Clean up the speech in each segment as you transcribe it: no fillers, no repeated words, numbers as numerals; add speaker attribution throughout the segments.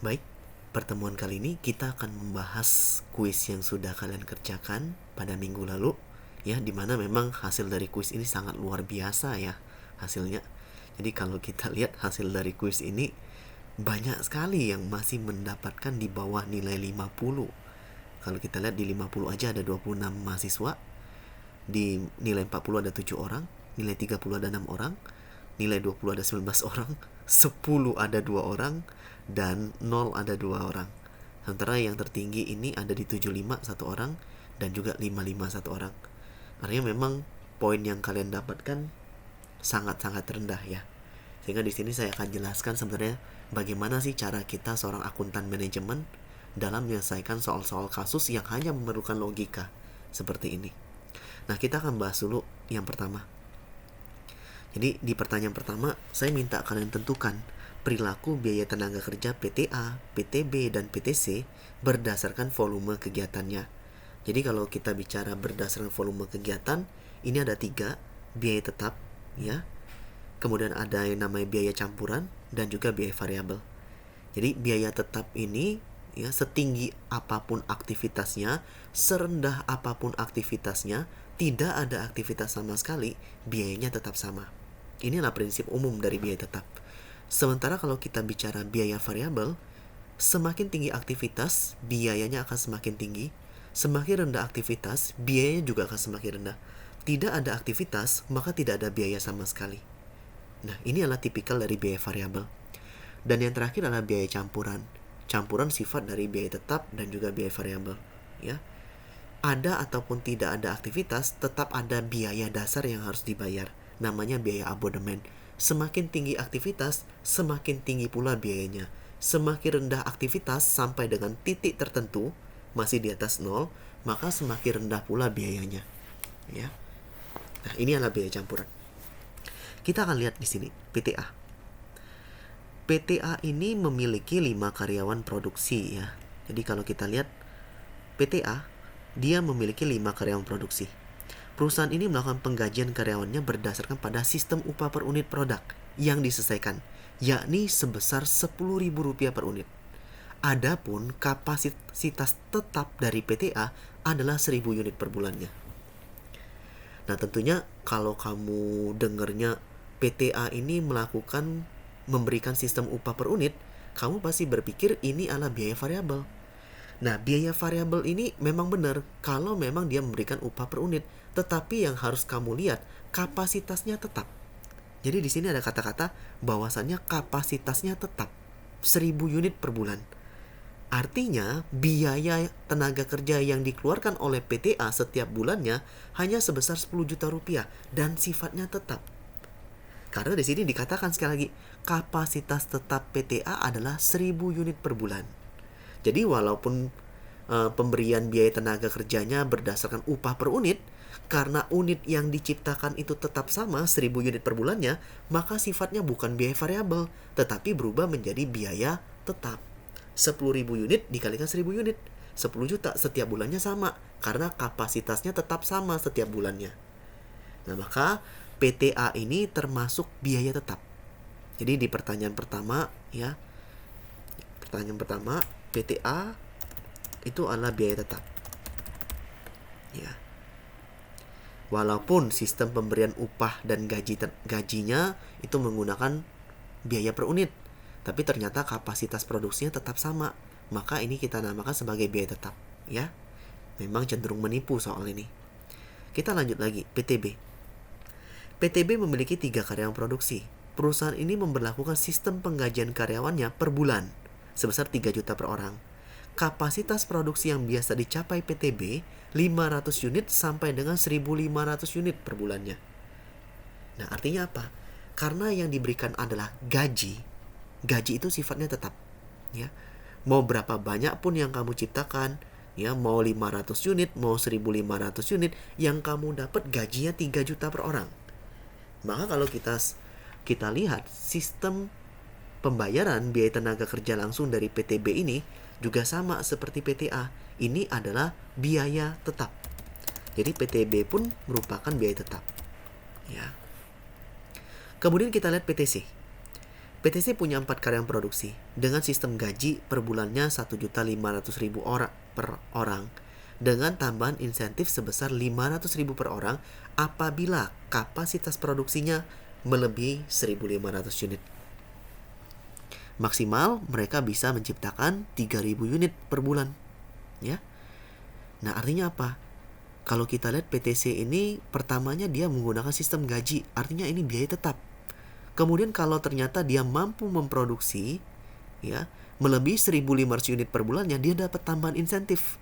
Speaker 1: Baik, pertemuan kali ini kita akan membahas kuis yang sudah kalian kerjakan pada minggu lalu, ya, dimana memang hasil dari kuis ini sangat luar biasa ya hasilnya. Jadi kalau kita lihat hasil dari kuis ini, banyak sekali yang masih mendapatkan di bawah nilai 50. Kalau kita lihat di 50 aja ada 26 mahasiswa, di nilai 40 ada 7 orang, nilai 30 ada 6 orang, nilai 20 ada 19 orang, 10 ada 2 orang, dan 0 ada 2 orang. Sementara yang tertinggi ini ada di 75 satu orang, dan juga 55 satu orang. Artinya memang poin yang kalian dapatkan sangat-sangat rendah ya. Sehingga di sini saya akan jelaskan sebenarnya bagaimana sih cara kita seorang akuntan manajemen dalam menyelesaikan soal-soal kasus yang hanya memerlukan logika seperti ini. Nah, kita akan bahas dulu yang pertama. Jadi di pertanyaan pertama, saya minta kalian tentukan perilaku biaya tenaga kerja PTA, PTB, dan PTC berdasarkan volume kegiatannya. Jadi kalau kita bicara berdasarkan volume kegiatan, ini ada 3, biaya tetap, ya. Kemudian ada yang namanya biaya campuran dan juga biaya variabel. Jadi biaya tetap ini ya setinggi apapun aktivitasnya, serendah apapun aktivitasnya, tidak ada aktivitas sama sekali, biayanya tetap sama. Inilah prinsip umum dari biaya tetap. Sementara kalau kita bicara biaya variabel, semakin tinggi aktivitas, biayanya akan semakin tinggi. Semakin rendah aktivitas, biayanya juga akan semakin rendah. Tidak ada aktivitas, maka tidak ada biaya sama sekali. Nah, ini adalah tipikal dari biaya variabel. Dan yang terakhir adalah biaya campuran. Campuran sifat dari biaya tetap dan juga biaya variabel, ya. Ada ataupun tidak ada aktivitas, tetap ada biaya dasar yang harus dibayar. Namanya biaya abodemen. Semakin tinggi aktivitas, semakin tinggi pula biayanya. Semakin rendah aktivitas sampai dengan titik tertentu, masih di atas 0, maka semakin rendah pula biayanya, ya. Nah, ini adalah biaya campuran. Kita akan lihat di sini PTA. PTA ini memiliki 5 karyawan produksi ya. Jadi kalau kita lihat PTA, dia memiliki 5 karyawan produksi. Perusahaan ini melakukan penggajian karyawannya berdasarkan pada sistem upah per unit produk yang diselesaikan, yakni sebesar Rp10.000 per unit. Adapun kapasitas tetap dari PTA adalah 1.000 unit per bulannya. Nah, tentunya kalau kamu dengarnya PTA ini memberikan sistem upah per unit, kamu pasti berpikir ini adalah biaya variabel. Nah, biaya variabel ini memang benar kalau memang dia memberikan upah per unit, tetapi yang harus kamu lihat kapasitasnya tetap. Jadi di sini ada kata-kata bahwasannya kapasitasnya tetap 1.000 unit per bulan. Artinya, biaya tenaga kerja yang dikeluarkan oleh PTA setiap bulannya hanya sebesar 10 juta rupiah dan sifatnya tetap. Karena di sini dikatakan sekali lagi, kapasitas tetap PTA adalah 1.000 unit per bulan. Jadi walaupun pemberian biaya tenaga kerjanya berdasarkan upah per unit, karena unit yang diciptakan itu tetap sama 1.000 unit per bulannya, maka sifatnya bukan biaya variabel, tetapi berubah menjadi biaya tetap. 10.000 unit dikalikan 1.000 unit, 10 juta setiap bulannya sama, karena kapasitasnya tetap sama setiap bulannya. Nah, maka PTA ini termasuk biaya tetap. Jadi di pertanyaan pertama ya, PTA itu adalah biaya tetap, ya. Walaupun sistem pemberian upah dan gajinya itu menggunakan biaya per unit, tapi ternyata kapasitas produksinya tetap sama, maka ini kita namakan sebagai biaya tetap, ya. Memang cenderung menipu soal ini. Kita lanjut lagi, PTB. PTB memiliki 3 karyawan produksi. Perusahaan ini memberlakukan sistem penggajian karyawannya per bulan sebesar 3 juta per orang. Kapasitas produksi yang biasa dicapai PTB 500 unit sampai dengan 1.500 unit per bulannya. Nah, artinya apa? Karena yang diberikan adalah gaji. Gaji itu sifatnya tetap, ya. Mau berapa banyak pun yang kamu ciptakan, ya, mau 500 unit, mau 1.500 unit, yang kamu dapat gajinya 3 juta per orang. Maka kalau kita lihat sistem pembayaran biaya tenaga kerja langsung dari PTB ini juga sama seperti PTA. Ini adalah biaya tetap. Jadi PTB pun merupakan biaya tetap, ya. Kemudian kita lihat PTC. PTC punya 4 karyawan produksi dengan sistem gaji per bulannya 1.500.000 orang per orang dengan tambahan insentif sebesar 500.000 per orang apabila kapasitas produksinya melebihi 1.500 unit. Maksimal mereka bisa menciptakan 3.000 unit per bulan, ya. Nah, artinya apa? Kalau kita lihat PTC ini pertamanya dia menggunakan sistem gaji, artinya ini biaya tetap. Kemudian kalau ternyata dia mampu memproduksi, ya, melebihi 1.500 unit per bulannya, dia dapat tambahan insentif.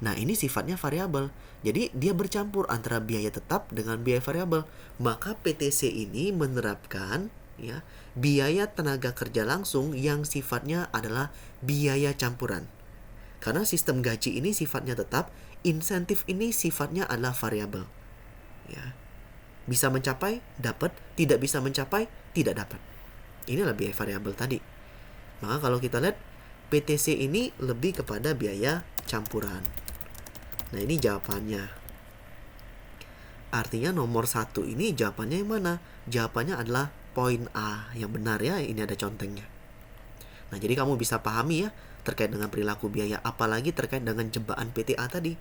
Speaker 1: Nah, ini sifatnya variabel. Jadi dia bercampur antara biaya tetap dengan biaya variabel. Maka PTC ini menerapkan, ya, biaya tenaga kerja langsung yang sifatnya adalah biaya campuran. Karena sistem gaji ini sifatnya tetap, insentif ini sifatnya adalah variabel. Ya. Bisa mencapai, dapat. Tidak bisa mencapai, tidak dapat. Inilah biaya variabel tadi. Maka kalau kita lihat, PTC ini lebih kepada biaya campuran. Nah, ini jawabannya. Artinya nomor 1 ini jawabannya yang mana? Jawabannya adalah poin A yang benar, ya. Ini ada contengnya. Nah, jadi kamu bisa pahami, ya, terkait dengan perilaku biaya, apalagi terkait dengan jebakan PTA tadi.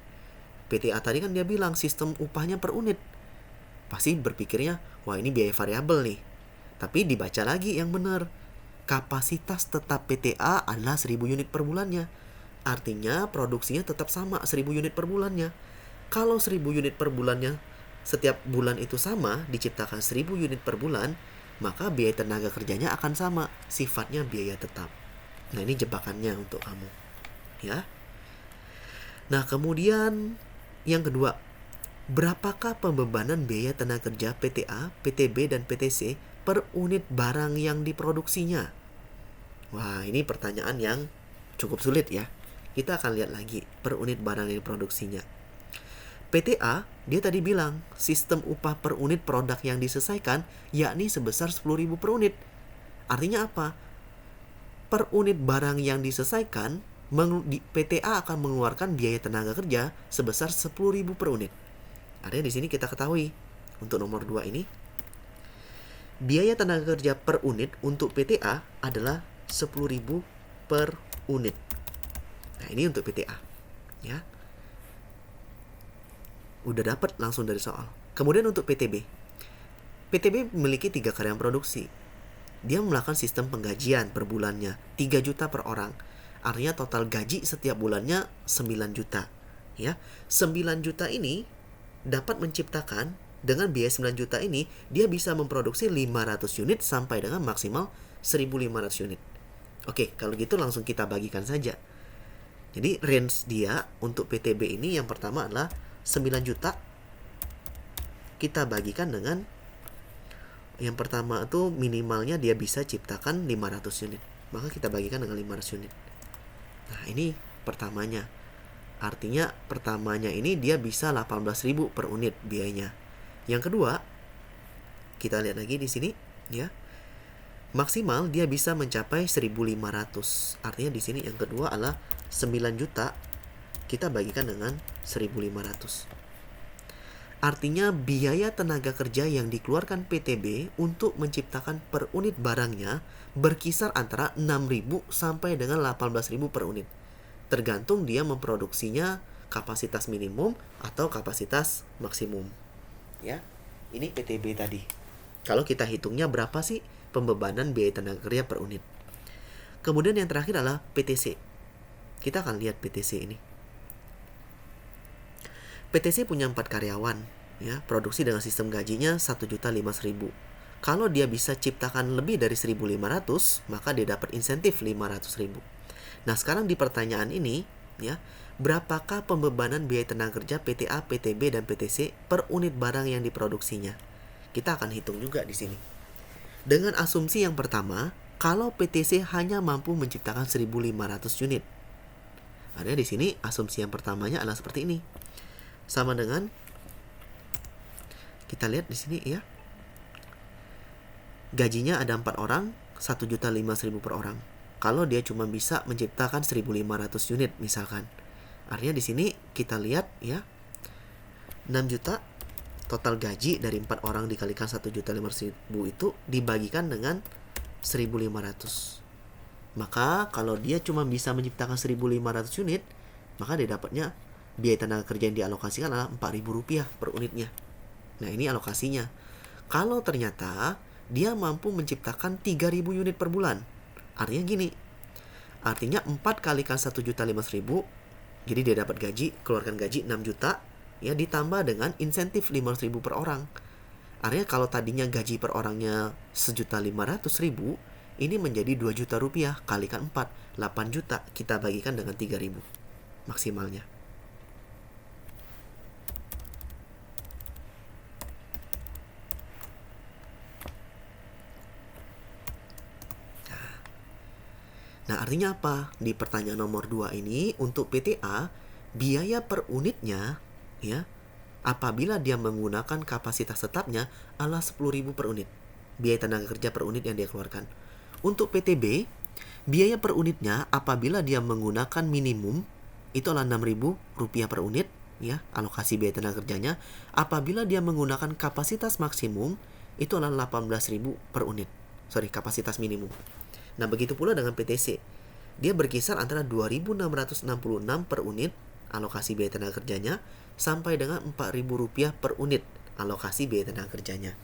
Speaker 1: PTA tadi kan dia bilang sistem upahnya per unit. Pasti berpikirnya, wah ini biaya variabel nih. Tapi dibaca lagi yang benar. Kapasitas tetap PTA adalah 1.000 unit per bulannya. Artinya produksinya tetap sama 1.000 unit per bulannya. Kalau 1.000 unit per bulannya setiap bulan itu sama, diciptakan 1.000 unit per bulan, maka biaya tenaga kerjanya akan sama, sifatnya biaya tetap. Nah, ini jebakannya untuk kamu, ya. Nah, kemudian yang kedua, berapakah pembebanan biaya tenaga kerja PTA, PTB, dan PTC per unit barang yang diproduksinya? Wah, ini pertanyaan yang cukup sulit, ya. Kita akan lihat lagi per unit barang yang diproduksinya. PTA, dia tadi bilang sistem upah per unit produk yang diselesaikan yakni sebesar 10.000 per unit. Artinya apa? Per unit barang yang diselesaikan, PTA akan mengeluarkan biaya tenaga kerja sebesar 10.000 per unit. Artinya di sini kita ketahui untuk nomor 2 ini biaya tenaga kerja per unit untuk PTA adalah 10.000 per unit. Nah, ini untuk PTA, ya. Udah dapat langsung dari soal. Kemudian untuk PTB. PTB memiliki 3 karyawan produksi. Dia melakukan sistem penggajian per bulannya 3 juta per orang. Artinya total gaji setiap bulannya 9 juta, ya. 9 juta ini dapat menciptakan, dengan biaya 9 juta ini dia bisa memproduksi 500 unit sampai dengan maksimal 1.500 unit. Oke, kalau gitu langsung kita bagikan saja. Jadi range dia untuk PTB ini yang pertama adalah 9 juta. Kita bagikan dengan yang pertama itu minimalnya dia bisa ciptakan 500 unit. Maka kita bagikan dengan 500 unit. Nah, ini pertamanya. Artinya pertamanya ini dia bisa 18.000 per unit biayanya. Yang kedua, kita lihat lagi di sini, ya. Maksimal dia bisa mencapai 1.500. Artinya di sini yang kedua adalah 9 juta kita bagikan dengan 1.500. Artinya biaya tenaga kerja yang dikeluarkan PTB untuk menciptakan per unit barangnya berkisar antara 6.000 sampai dengan 18.000 per unit. Tergantung dia memproduksinya kapasitas minimum atau kapasitas maksimum, ya. Ini PTB tadi. Kalau kita hitungnya berapa sih pembebanan biaya tenaga kerja per unit. Kemudian yang terakhir adalah PTC. Kita akan lihat PTC ini. PTC punya 4 karyawan, ya, produksi dengan sistem gajinya 1.500.000. Kalau dia bisa ciptakan lebih dari 1.500, maka dia dapat insentif 500.000. Nah, sekarang di pertanyaan ini, ya, berapakah pembebanan biaya tenaga kerja PTA, PTB, dan PTC per unit barang yang diproduksinya? Kita akan hitung juga di sini. Dengan asumsi yang pertama, kalau PTC hanya mampu menciptakan 1.500 unit. Ada di sini asumsi yang pertamanya adalah seperti ini. Sama dengan kita lihat di sini, ya. Gajinya ada 4 orang, 1.500.000 per orang. Kalau dia cuma bisa menciptakan 1.500 unit misalkan. Artinya di sini kita lihat, ya, 6 juta total gaji dari 4 orang dikalikan 1.500.000 itu dibagikan dengan 1.500. Maka kalau dia cuma bisa menciptakan 1.500 unit, maka dia dapatnya biaya tenaga kerja yang dialokasikan adalah Rp4.000 per unitnya. Nah, ini alokasinya. Kalau ternyata dia mampu menciptakan 3.000 unit per bulan, artinya gini, artinya 4 kalikan 1.500.000, jadi dia dapat gaji, keluarkan gaji 6 juta, ya, ditambah dengan insentif 500.000 per orang. Artinya kalau tadinya gaji per orangnya 1.500.000, ini menjadi 2 juta rupiah, kalikan 4, 8 juta, kita bagikan dengan 3.000 maksimalnya. Nah, artinya apa? Di pertanyaan nomor 2 ini, untuk PTA, biaya per unitnya, ya, apabila dia menggunakan kapasitas tetapnya adalah 10.000 per unit. Biaya tenaga kerja per unit yang dia keluarkan. Untuk PTB, biaya per unitnya apabila dia menggunakan minimum, itu adalah Rp6.000 per unit, ya, alokasi biaya tenaga kerjanya. Apabila dia menggunakan kapasitas maksimum, itu adalah 18.000 per unit. Kapasitas minimum. Nah, begitu pula dengan PTC. Dia berkisar antara 2.666 per unit alokasi biaya tenaga kerjanya sampai dengan Rp4.000 per unit alokasi biaya tenaga kerjanya.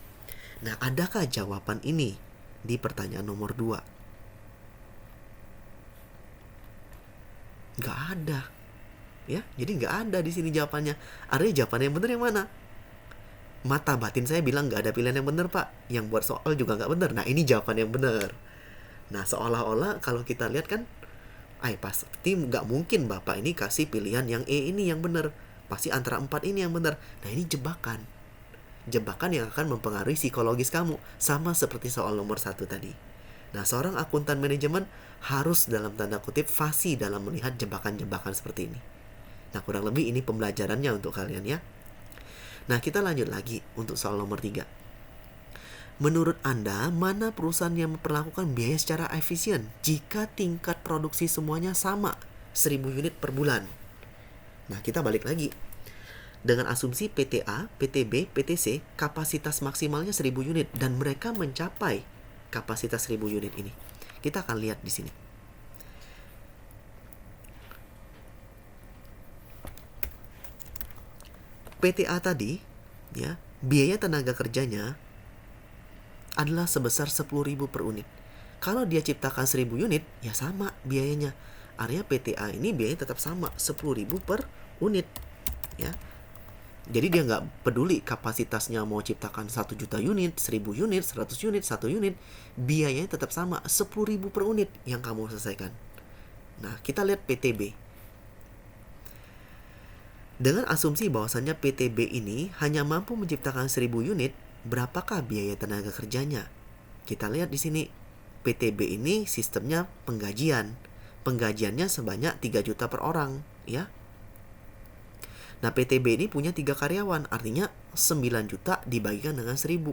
Speaker 1: Nah, adakah jawaban ini di pertanyaan nomor 2? Nggak ada. Ya, jadi nggak ada di sini jawabannya. Artinya jawaban yang benar yang mana? Mata batin saya bilang nggak ada pilihan yang benar, Pak. Yang buat soal juga nggak benar. Nah, ini jawaban yang benar. Nah, seolah-olah kalau kita lihat kan, pasti nggak mungkin Bapak ini kasih pilihan yang E ini yang benar. Pasti antara 4 ini yang benar. Nah, ini jebakan. Jebakan yang akan mempengaruhi psikologis kamu. Sama seperti soal nomor 1 tadi. Nah, seorang akuntan manajemen harus dalam tanda kutip fasih dalam melihat jebakan-jebakan seperti ini. Nah, kurang lebih ini pembelajarannya untuk kalian, ya. Nah, kita lanjut lagi untuk soal nomor 3. Menurut Anda, mana perusahaan yang memperlakukan biaya secara efisien jika tingkat produksi semuanya sama, 1.000 unit per bulan? Nah, kita balik lagi. Dengan asumsi PTA, PTB, PTC, kapasitas maksimalnya 1.000 unit dan mereka mencapai kapasitas 1.000 unit ini. Kita akan lihat di sini. PTA tadi, ya, biaya tenaga kerjanya adalah sebesar 10.000 per unit. Kalau dia ciptakan 1.000 unit, ya sama biayanya. Artinya PTA ini biayanya tetap sama, 10.000 per unit, ya. Jadi dia nggak peduli kapasitasnya mau ciptakan 1 juta unit, 1.000 unit, 100 unit, 1 unit, biayanya tetap sama, 10.000 per unit yang kamu selesaikan. Nah, kita lihat PTB. Dengan asumsi bahwasannya PTB ini hanya mampu menciptakan 1.000 unit, berapakah biaya tenaga kerjanya? Kita lihat di sini. PTB ini sistemnya penggajian. Penggajiannya sebanyak 3 juta per orang, ya. Nah, PTB ini punya 3 karyawan, artinya 9 juta dibagikan dengan 1.000.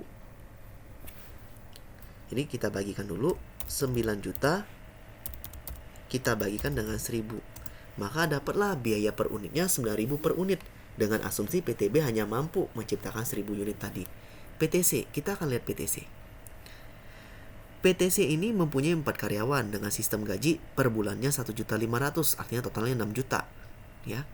Speaker 1: Jadi kita bagikan dulu 9 juta kita bagikan dengan 1.000. Maka dapatlah biaya per unitnya 9.000 per unit dengan asumsi PTB hanya mampu menciptakan 1.000 unit tadi. PTC, kita akan lihat PTC. PTC ini mempunyai 4 karyawan dengan sistem gaji per bulannya 1.500.000, artinya totalnya 6 juta, ya.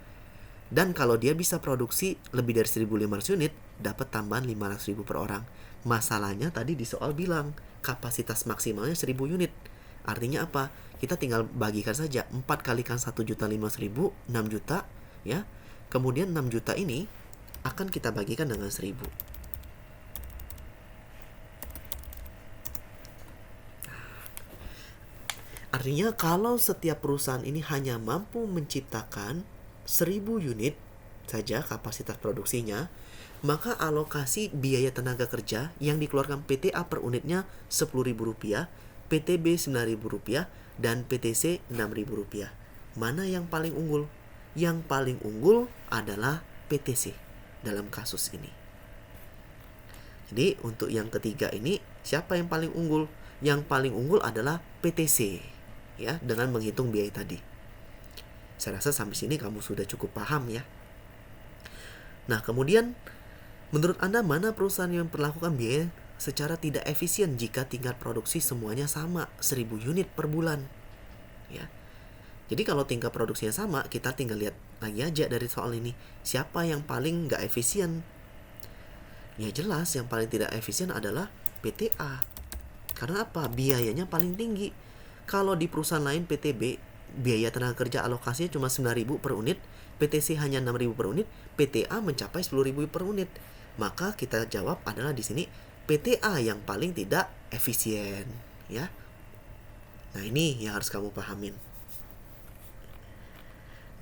Speaker 1: Dan kalau dia bisa produksi lebih dari 1.500 unit, dapat tambahan 500.000 per orang. Masalahnya tadi di soal bilang kapasitas maksimalnya 1.000 unit. Artinya apa? Kita tinggal bagikan saja 4 kalikan 1.500.000, 6 juta, ya. Kemudian 6 juta ini akan kita bagikan dengan 1.000. Artinya kalau setiap perusahaan ini hanya mampu menciptakan 1.000 unit saja kapasitas produksinya, maka alokasi biaya tenaga kerja yang dikeluarkan PTA per unitnya Rp10.000, PTB Rp9.000, dan PTC Rp6.000. Mana yang paling unggul? Yang paling unggul adalah PTC dalam kasus ini. Jadi untuk yang ketiga ini, siapa yang paling unggul? Yang paling unggul adalah PTC, ya, dengan menghitung biaya tadi. Saya rasa sampai sini kamu sudah cukup paham, ya. Nah, kemudian menurut Anda mana perusahaan yang memperlakukan biaya secara tidak efisien jika tingkat produksi semuanya sama, 1000 unit per bulan. Ya. Jadi kalau tingkat produksinya sama, kita tinggal lihat lagi aja dari soal ini, siapa yang paling nggak efisien? Ya jelas yang paling tidak efisien adalah PTA. Karena apa? Biayanya paling tinggi. Kalau di perusahaan lain PTB, biaya tenaga kerja alokasinya cuma 9.000 per unit, PTC hanya 6.000 per unit, PTA mencapai 10.000 per unit. Maka kita jawab adalah di sini PTA yang paling tidak efisien, ya. Nah, ini yang harus kamu pahamin.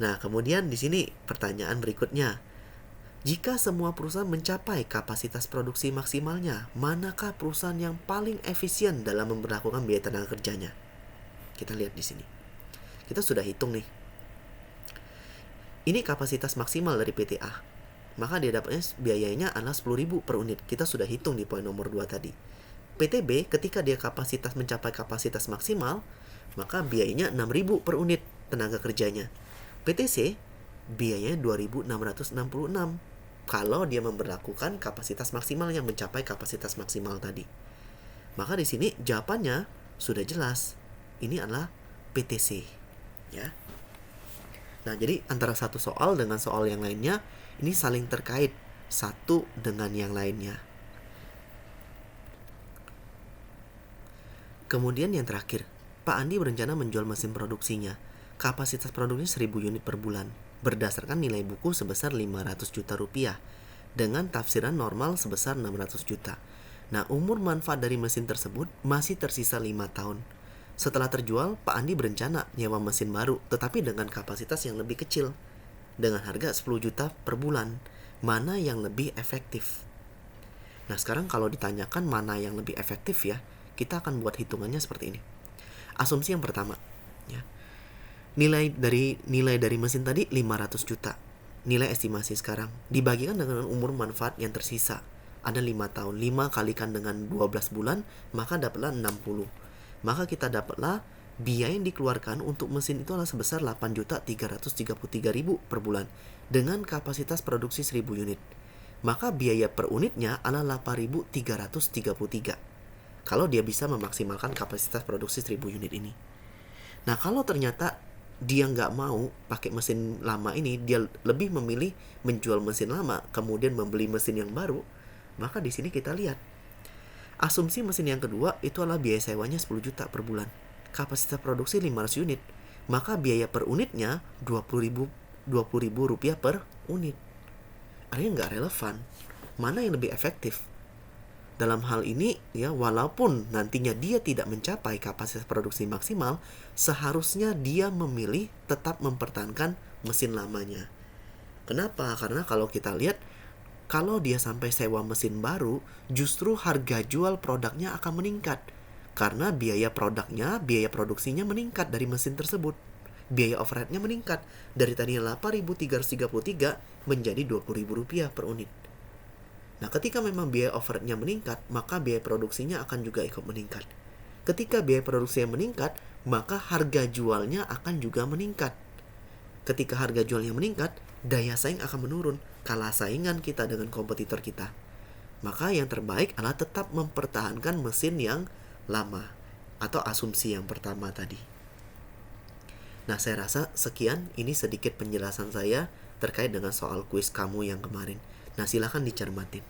Speaker 1: Nah, kemudian di sini pertanyaan berikutnya. Jika semua perusahaan mencapai kapasitas produksi maksimalnya, manakah perusahaan yang paling efisien dalam memperlakukan biaya tenaga kerjanya? Kita lihat di sini. Kita sudah hitung nih. Ini kapasitas maksimal dari PTA. Maka dia dapatnya biayanya adalah 10.000 per unit. Kita sudah hitung di poin nomor 2 tadi. PTB ketika dia kapasitas mencapai kapasitas maksimal, maka biayanya 6.000 per unit tenaga kerjanya. PTC biayanya 2.666 kalau dia memberlakukan kapasitas maksimalnya mencapai kapasitas maksimal tadi. Maka di sini jawabannya sudah jelas. Ini adalah PTC, ya. Nah, jadi antara satu soal dengan soal yang lainnya ini saling terkait satu dengan yang lainnya. Kemudian yang terakhir, Pak Andi berencana menjual mesin produksinya. Kapasitas produksinya 1000 unit per bulan berdasarkan nilai buku sebesar 500 juta rupiah dengan tafsiran normal sebesar 600 juta. Nah, umur manfaat dari mesin tersebut masih tersisa 5 tahun. Setelah terjual, Pak Andi berencana nyewa mesin baru tetapi dengan kapasitas yang lebih kecil dengan harga 10 juta per bulan. Mana yang lebih efektif? Nah, sekarang kalau ditanyakan mana yang lebih efektif ya, kita akan buat hitungannya seperti ini. Asumsi yang pertama, ya. Nilai dari mesin tadi 500 juta. Nilai estimasi sekarang dibagikan dengan umur manfaat yang tersisa. Ada 5 tahun. 5 kalikan dengan 12 bulan, maka dapatlah 60. Maka kita dapatlah biaya yang dikeluarkan untuk mesin itu adalah sebesar 8.333.000 per bulan dengan kapasitas produksi 1000 unit. Maka biaya per unitnya adalah 8.333 kalau dia bisa memaksimalkan kapasitas produksi 1000 unit ini. Nah, kalau ternyata dia nggak mau pakai mesin lama ini, dia lebih memilih menjual mesin lama kemudian membeli mesin yang baru, maka di sini kita lihat asumsi mesin yang kedua itu adalah biaya sewanya 10 juta per bulan, kapasitas produksi 500 unit, maka biaya per unitnya 20.000 rupiah per unit. Artinya nggak relevan. Mana yang lebih efektif? Dalam hal ini ya, walaupun nantinya dia tidak mencapai kapasitas produksi maksimal, seharusnya dia memilih tetap mempertahankan mesin lamanya. Kenapa? Karena kalau kita lihat, kalau dia sampai sewa mesin baru, justru harga jual produknya akan meningkat. Karena biaya produknya, biaya produksinya meningkat dari mesin tersebut. Biaya overheadnya meningkat. Dari tadinya 8.333 menjadi 20.000 rupiah per unit. Nah, ketika memang biaya overheadnya meningkat, maka biaya produksinya akan juga ikut meningkat. Ketika biaya produksinya meningkat, maka harga jualnya akan juga meningkat. Ketika harga jualnya meningkat, daya saing akan menurun, kalah saingan kita dengan kompetitor kita. Maka yang terbaik adalah tetap mempertahankan mesin yang lama, atau asumsi yang pertama tadi. Nah, saya rasa sekian, ini sedikit penjelasan saya terkait dengan soal kuis kamu yang kemarin. Nah, silakan dicermatin.